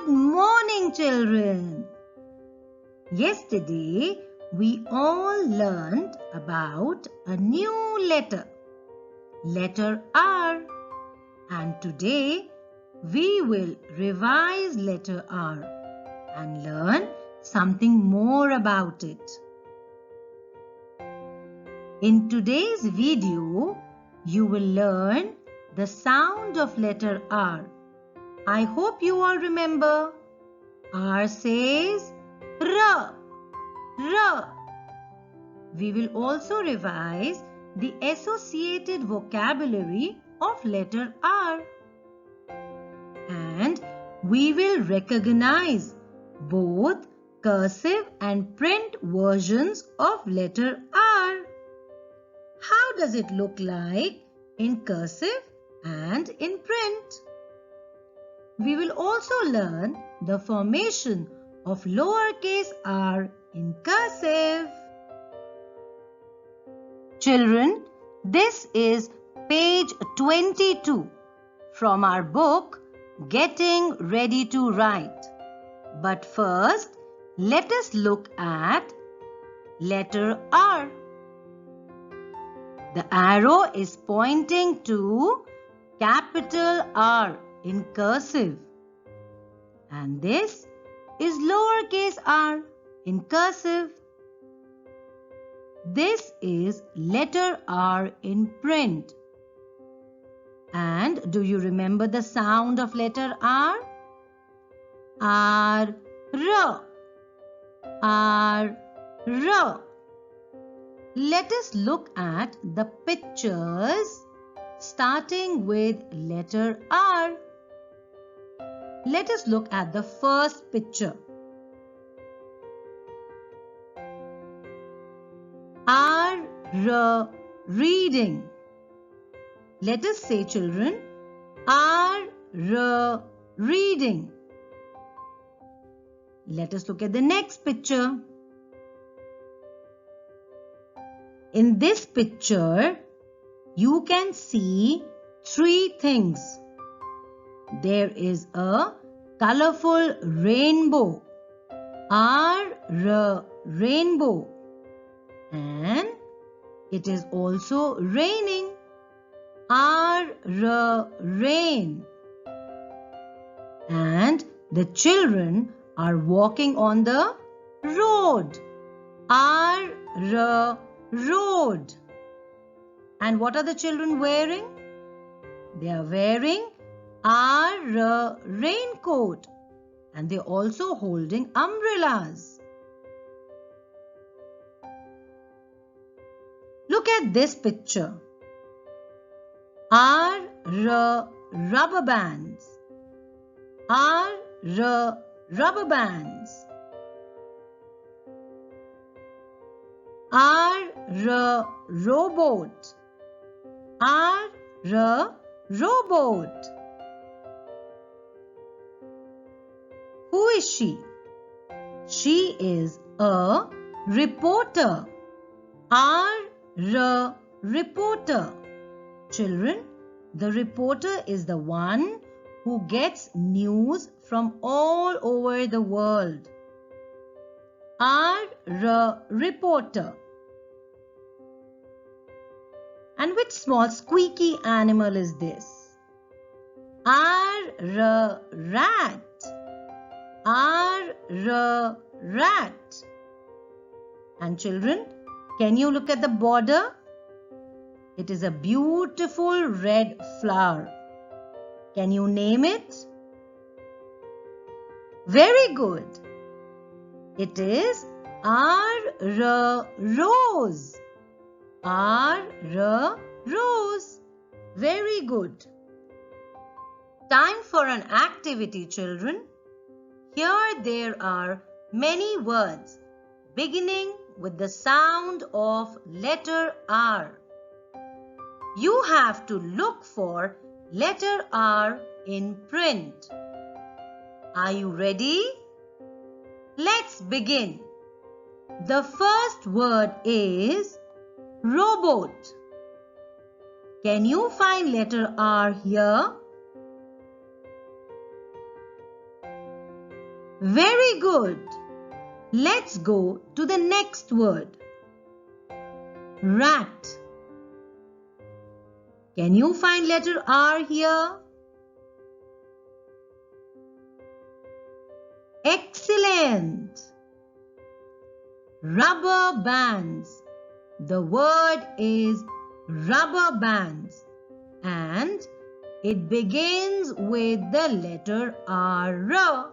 Good morning, children. Yesterday, we all learned about a new letter, letter R. And today, we will revise letter R and learn something more about it. In today's video, you will learn the sound of letter R. I hope you all remember. R says R, R. We will also revise the associated vocabulary of letter R. And we will recognize both cursive and print versions of letter R. How does it look like in cursive and in print? We will also learn the formation of lowercase r in cursive. Children, this is page 22 from our book Getting Ready to Write. But first, let us look at letter R. The arrow is pointing to capital R in cursive, and this is lowercase r in cursive. This is letter R in print. And do you remember the sound of letter R? R, R, R, R. Let us look at the pictures starting with letter R. Let us look at the first picture. R, R, reading. Let us say, children, R, R, reading. Let us look at the next picture. In this picture, you can see three things. There is a colorful rainbow, R, R, rainbow. And it is also raining, R, R, rain. And the children are walking on the road, R, R, road. And what are the children wearing? They are wearing R, R, raincoat. And they are also holding umbrellas. Look at this picture. R, R, rubber bands. R, R, rubber bands. R, R, rowboat. R, R, rowboat. Who is she? She is a reporter. R, R, reporter. Children, the reporter is the one who gets news from all over the world. R, R, reporter. And which small squeaky animal is this? R, R, rat. R, R, rat. And children, can you look at the border? It is a beautiful red flower. Can you name it? Very good. It is R, R, rose. R, R, rose. Very good. Time for an activity, children. Here there are many words beginning with the sound of letter R. You have to look for letter R in print. Are you ready? Let's begin. The first word is robot. Can you find letter R here? Very good. Let's go to the next word. Rat. Can you find letter R here? Excellent. Rubber bands. The word is rubber bands and it begins with the letter R.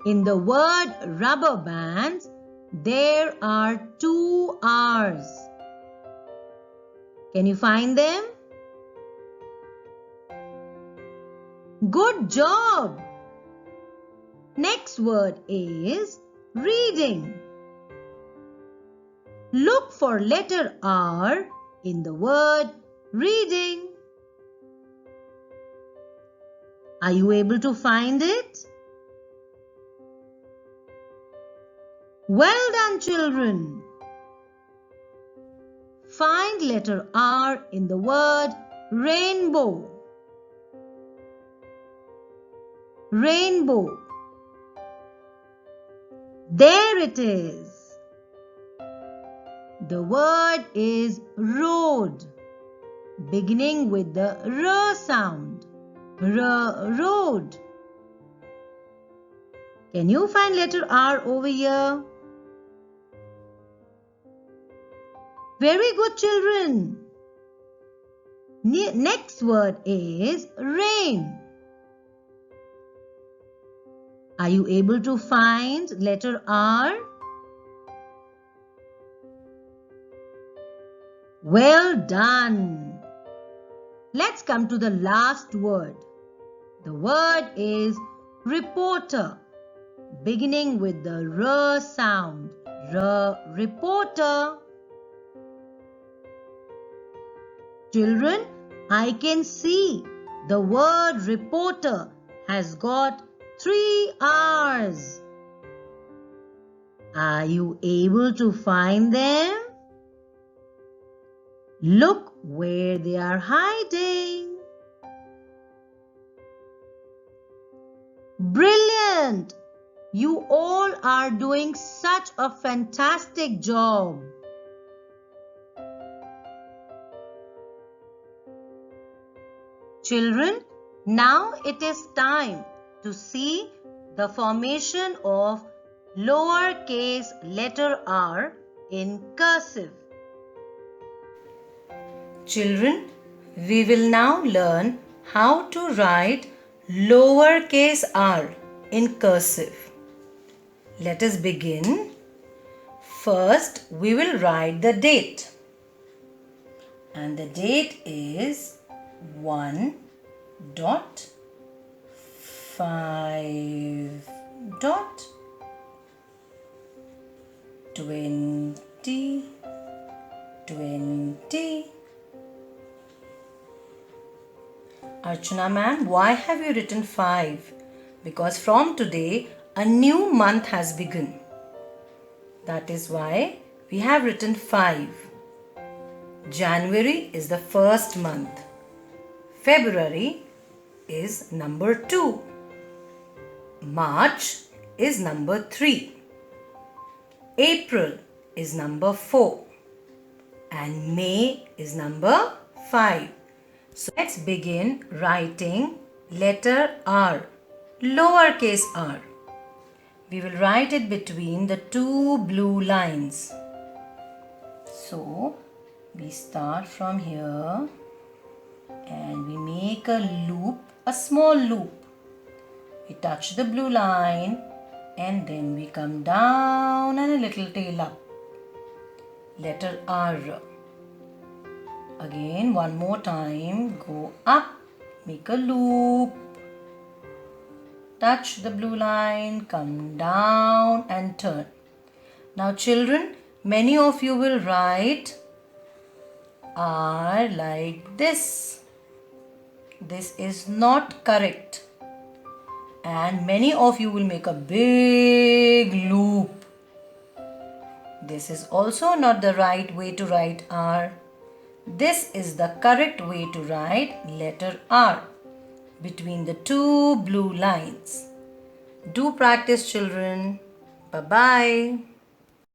In the word rubber bands, there are two R's. Can you find them? Good job! Next word is reading. Look for letter R in the word reading. Are you able to find it? Well done, children. Find letter R in the word rainbow. Rainbow. There it is. The word is road, beginning with the R sound. Road. Can you find letter R over here? Very good, children. Next word is rain. Are you able to find letter R? Well done. Let's come to the last word. The word is reporter, beginning with the R sound. Reporter. Children, I can see the word reporter has got 3 R's. Are you able to find them? Look where they are hiding. Brilliant! You all are doing such a fantastic job. Children, now it is time to see the formation of lowercase letter R in cursive. Children, we will now learn how to write lowercase r in cursive. Let us begin. First, we will write the date. And the date is 1.5.2020. Archana ma'am, why have you written 5? Because from today a new month has begun. That is why we have written 5. January is the first month. February is number 2. March is number 3. April is number 4. And May is number 5. So let's begin writing letter R, lowercase r. We will write it between the two blue lines. So we start from here and we make a loop, a small loop. We touch the blue line and then we come down and a little tail up. Letter R. Again, one more time, go up, make a loop, touch the blue line, come down and turn. Now children, many of you will write R like this. This is not correct. And many of you will make a big loop. This is also not the right way to write R. This is the correct way to write letter R. between the two blue lines. Do practice, children. Bye-bye.